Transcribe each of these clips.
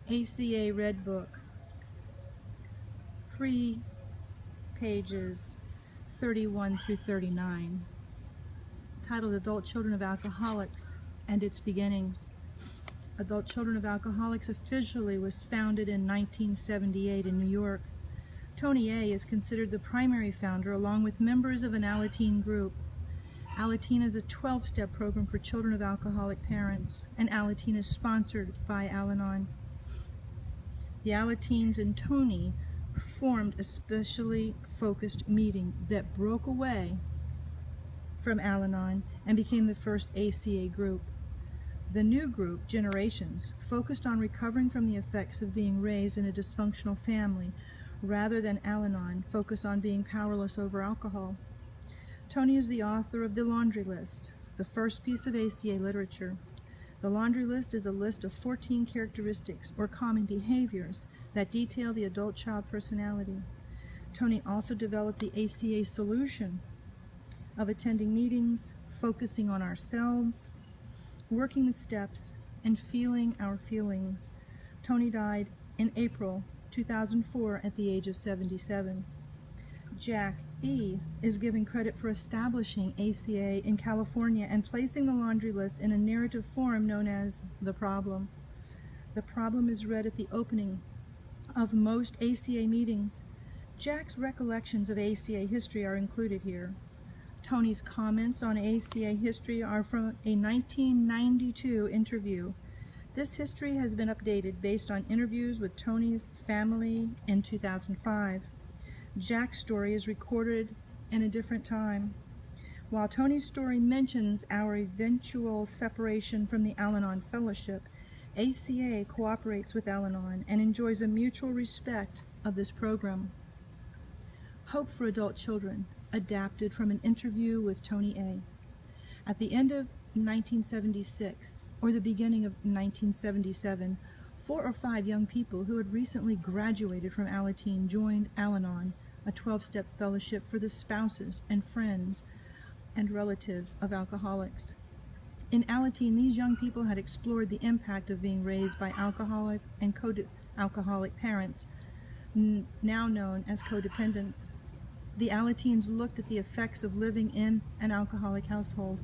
ACA Red book, free pages 31 through 39, titled Adult Children of Alcoholics and Its Beginnings. Adult Children of Alcoholics officially was founded in 1978 in New York. Tony A. is considered the primary founder along with members of an Alateen group. Alateen is a 12-step program for children of alcoholic parents, and Alateen is sponsored by Al-Anon. The Alateens and Tony formed a specially focused meeting that broke away from Al-Anon and became the first ACA group. The new group, Generations, focused on recovering from the effects of being raised in a dysfunctional family, rather than Al-Anon focus on being powerless over alcohol. Tony is the author of The Laundry List, the first piece of ACA literature. The Laundry List is a list of 14 characteristics or common behaviors that detail the adult child personality. Tony also developed the ACA solution of attending meetings, focusing on ourselves, working the steps, and feeling our feelings. Tony died in April 2004 at the age of 77. Jack E. is given credit for establishing ACA in California and placing the Laundry List in a narrative form known as The Problem. The Problem is read at the opening of most ACA meetings. Jack's recollections of ACA history are included here. Tony's comments on ACA history are from a 1992 interview. This history has been updated based on interviews with Tony's family in 2005. Jack's story is recorded in a different time. While Tony's story mentions our eventual separation from the Al-Anon Fellowship, ACA cooperates with Al-Anon and enjoys a mutual respect of this program. Hope for Adult Children, adapted from an interview with Tony A. At the end of 1976, or the beginning of 1977, 4 or 5 young people who had recently graduated from Alateen joined Al-Anon, a 12-step fellowship for the spouses and friends and relatives of alcoholics. In Alateen, these young people had explored the impact of being raised by alcoholic and co-alcoholic parents, now known as codependents. The Alateens looked at the effects of living in an alcoholic household.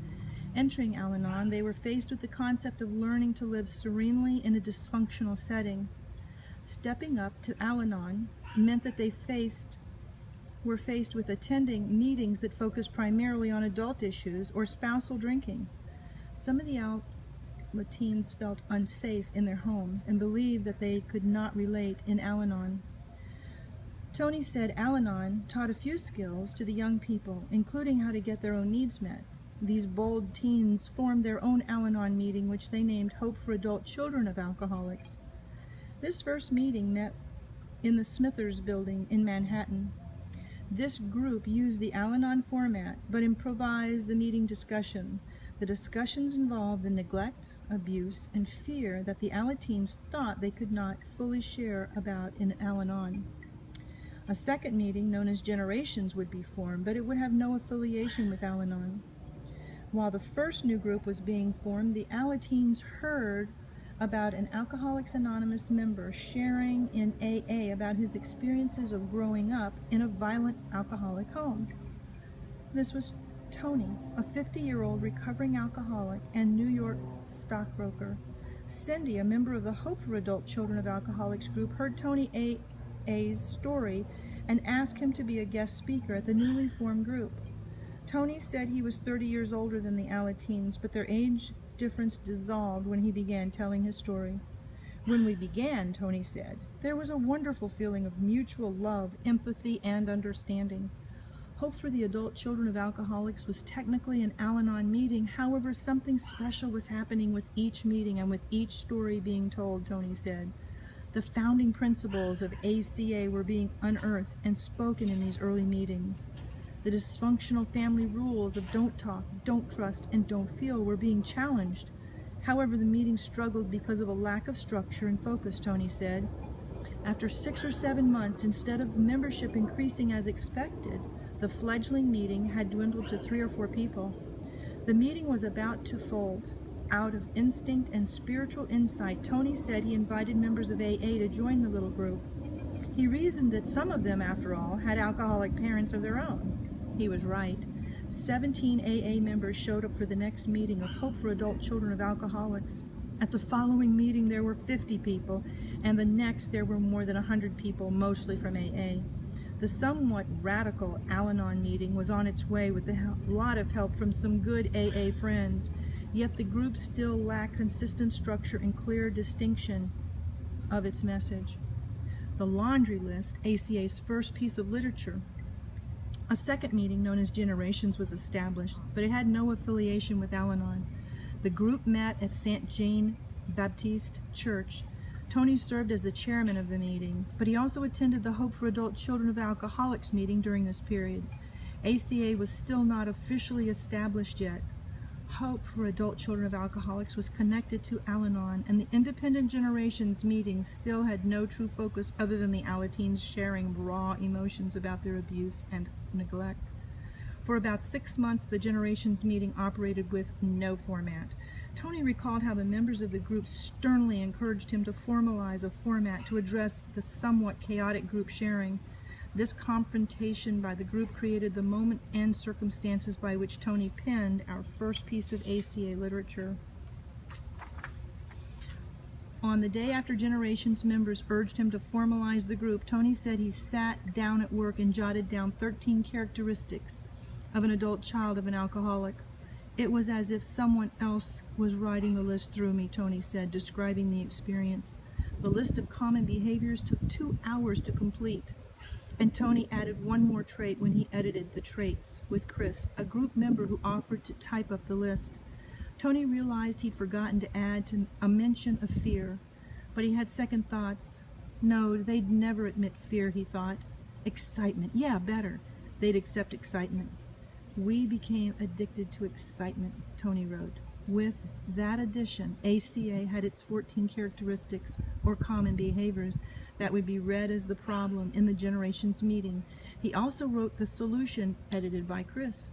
Entering Al-Anon, they were faced with the concept of learning to live serenely in a dysfunctional setting. Stepping up to Al-Anon meant that they were faced with attending meetings that focused primarily on adult issues or spousal drinking. Some of the Alateens felt unsafe in their homes and believed that they could not relate in Al-Anon. Tony said Al-Anon taught a few skills to the young people, including how to get their own needs met. These bold teens formed their own Al-Anon meeting, which they named Hope for Adult Children of Alcoholics. This first meeting met in the Smithers Building in Manhattan. This group used the Al-Anon format, but improvised the meeting discussion. The discussions involved the neglect, abuse, and fear that the Alateens thought they could not fully share about in Al-Anon. A second meeting, known as Generations, would be formed, but it would have no affiliation with Al-Anon. While the first new group was being formed, the Alateens heard about an Alcoholics Anonymous member sharing in AA about his experiences of growing up in a violent alcoholic home. This was Tony, a 50-year-old recovering alcoholic and New York stockbroker. Cindy, a member of the Hope for Adult Children of Alcoholics group, heard Tony A.'s story and asked him to be a guest speaker at the newly formed group. Tony said he was 30 years older than the Alateens, but their age difference dissolved when he began telling his story. When we began, Tony said, there was a wonderful feeling of mutual love, empathy, and understanding. Hope for the Adult Children of Alcoholics was technically an Al-Anon meeting. However, something special was happening with each meeting and with each story being told, Tony said. The founding principles of ACA were being unearthed and spoken in these early meetings. The dysfunctional family rules of don't talk, don't trust, and don't feel were being challenged. However, the meeting struggled because of a lack of structure and focus, Tony said. After 6 or 7 months, instead of membership increasing as expected, the fledgling meeting had dwindled to 3 or 4 people. The meeting was about to fold. Out of instinct and spiritual insight, Tony said he invited members of AA to join the little group. He reasoned that some of them, after all, had alcoholic parents of their own. He was right. 17 AA members showed up for the next meeting of Hope for Adult Children of Alcoholics. At the following meeting, there were 50 people, and the next there were more than 100 people, mostly from AA. The somewhat radical Al-Anon meeting was on its way with a lot of help from some good AA friends, yet the group still lacked consistent structure and clear distinction of its message. The laundry list, ACA's first piece of literature. A second meeting known as Generations was established, but it had no affiliation with Al-Anon. The group met at St. Jean Baptiste Church. Tony served as the chairman of the meeting, but he also attended the Hope for Adult Children of Alcoholics meeting during this period. ACA was still not officially established yet. Hope for Adult Children of Alcoholics was connected to Al-Anon, and the Independent Generations meetings still had no true focus other than the Alateens sharing raw emotions about their abuse and neglect. For about 6 months, the Generations meeting operated with no format. Tony recalled how the members of the group sternly encouraged him to formalize a format to address the somewhat chaotic group sharing. This confrontation by the group created the moment and circumstances by which Tony penned our first piece of ACA literature. On the day after Generations members urged him to formalize the group, Tony said he sat down at work and jotted down 13 characteristics of an adult child of an alcoholic. It was as if someone else was writing the list through me, Tony said, describing the experience. The list of common behaviors took 2 hours to complete. And Tony added one more trait when he edited the traits with Chris, a group member who offered to type up the list. Tony realized he'd forgotten to add a mention of fear, but he had second thoughts. No, they'd never admit fear, he thought. Excitement, yeah, better. They'd accept excitement. We became addicted to excitement, Tony wrote. With that addition, ACA had its 14 characteristics or common behaviors that would be read as the problem in the Generations meeting. He also wrote the solution, edited by Chris.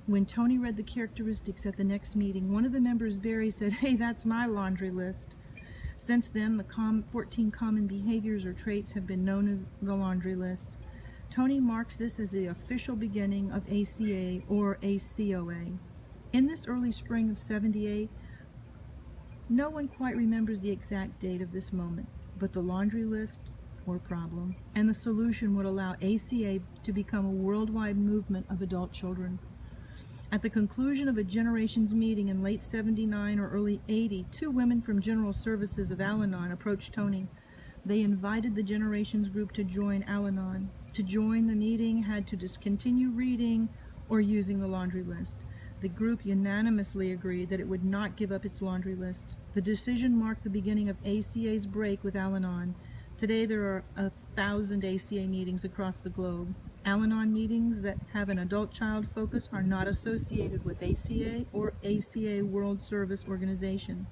When Tony read the characteristics at the next meeting, one of the members, Barry, said, "Hey, that's my laundry list." Since then, the 14 common behaviors or traits have been known as the laundry list. Tony marks this as the official beginning of ACA or ACOA. In this early spring of '78, no one quite remembers the exact date of this moment, but the laundry list, or problem, and the solution would allow ACA to become a worldwide movement of adult children. At the conclusion of a Generations meeting in late '79 or early '80, 2 women from General Services of Al-Anon approached Tony. They invited the Generations group to join Al-Anon. To join the meeting had to discontinue reading or using the laundry list. The group unanimously agreed that it would not give up its laundry list. The decision marked the beginning of ACA's break with Al-Anon. Today there are 1,000 ACA meetings across the globe. Al-Anon meetings that have an adult-child focus are not associated with ACA or ACA World Service Organization.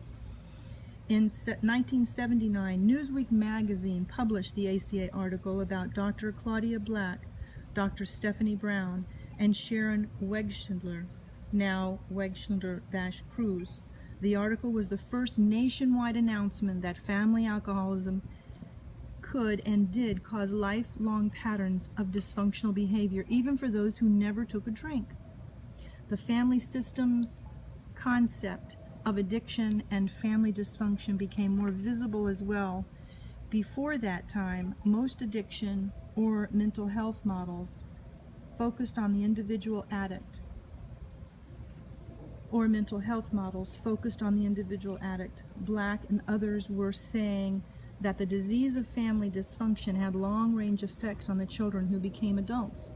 In 1979, Newsweek magazine published the ACA article about Dr. Claudia Black, Dr. Stephanie Brown, and Sharon Wegschindler, now Wegschindler-Cruz. The article was the first nationwide announcement that family alcoholism could and did cause lifelong patterns of dysfunctional behavior, even for those who never took a drink. The family systems concept of addiction and family dysfunction became more visible as well. Before that time, most addiction or mental health models focused on the individual addict, Black and others were saying that the disease of family dysfunction had long-range effects on the children who became adults.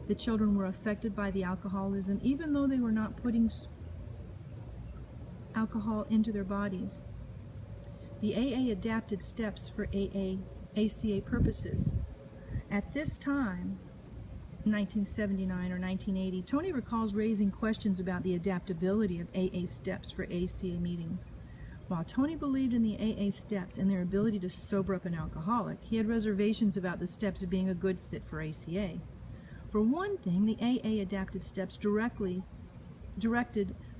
The children were affected by the alcoholism even though they were not putting alcohol into their bodies. The AA adapted steps for ACA purposes. At this time, 1979 or 1980, Tony recalls raising questions about the adaptability of AA steps for ACA meetings. While Tony believed in the AA steps and their ability to sober up an alcoholic, he had reservations about the steps being a good fit for ACA. For one thing, the AA adapted steps directed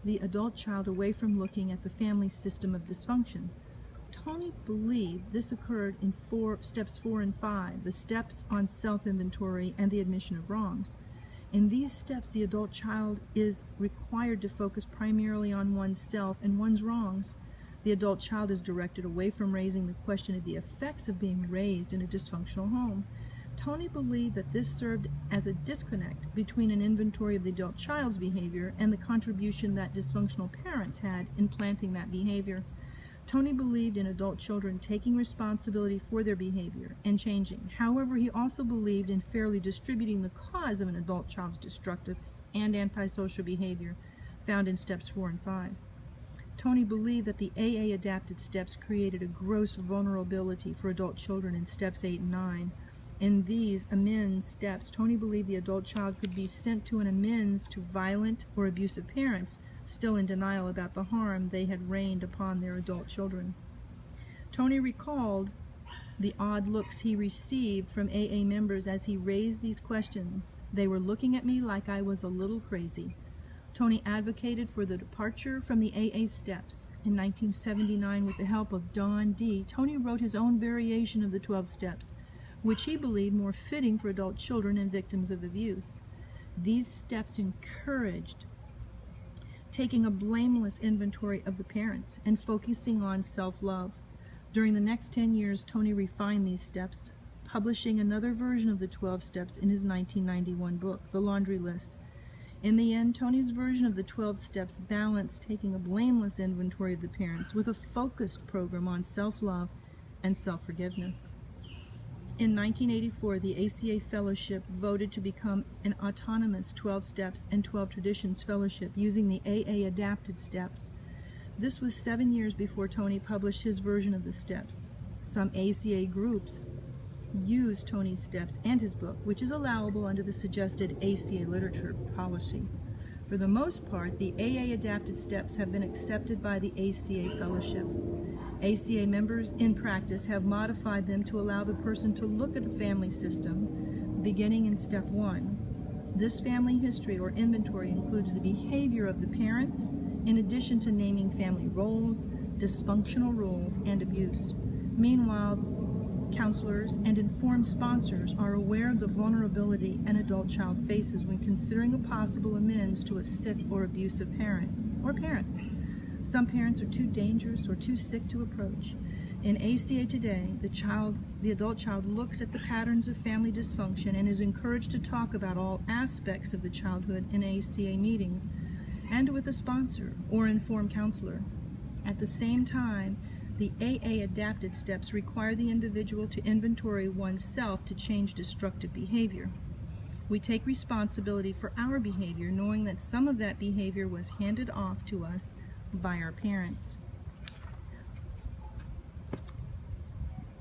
the adult child away from looking at the family system of dysfunction. Tony believed this occurred in steps 4 and 5, the steps on self-inventory and the admission of wrongs. In these steps, the adult child is required to focus primarily on oneself and one's wrongs. The adult child is directed away from raising the question of the effects of being raised in a dysfunctional home. Tony believed that this served as a disconnect between an inventory of the adult child's behavior and the contribution that dysfunctional parents had in planting that behavior. Tony believed in adult children taking responsibility for their behavior and changing. However, he also believed in fairly distributing the cause of an adult child's destructive and antisocial behavior found in steps 4 and 5. Tony believed that the AA adapted steps created a gross vulnerability for adult children in steps 8 and 9. In these amends steps, Tony believed the adult child could be sent to an amends to violent or abusive parents, still in denial about the harm they had rained upon their adult children. Tony recalled the odd looks he received from AA members as he raised these questions. They were looking at me like I was a little crazy. Tony advocated for the departure from the AA steps. In 1979, with the help of Don D., Tony wrote his own variation of the 12 steps, which he believed more fitting for adult children and victims of abuse. These steps encouraged taking a blameless inventory of the parents and focusing on self-love. During the next 10 years, Tony refined these steps, publishing another version of the 12 steps in his 1991 book, The Laundry List. In the end, Tony's version of the 12 steps balanced taking a blameless inventory of the parents with a focused program on self-love and self-forgiveness. In 1984, the ACA Fellowship voted to become an autonomous 12 Steps and 12 Traditions Fellowship using the AA adapted steps. This was 7 years before Tony published his version of the steps. Some ACA groups use Tony's steps and his book, which is allowable under the suggested ACA literature policy. For the most part, the AA adapted steps have been accepted by the ACA Fellowship. ACA members in practice have modified them to allow the person to look at the family system beginning in step 1. This family history or inventory includes the behavior of the parents in addition to naming family roles, dysfunctional roles, and abuse. Meanwhile, counselors and informed sponsors are aware of the vulnerability an adult child faces when considering a possible amends to a sick or abusive parent or parents. Some parents are too dangerous or too sick to approach. In ACA today, the adult child looks at the patterns of family dysfunction and is encouraged to talk about all aspects of the childhood in ACA meetings and with a sponsor or informed counselor. At the same time, the AA adapted steps require the individual to inventory oneself to change destructive behavior. We take responsibility for our behavior, knowing that some of that behavior was handed off to us by our parents.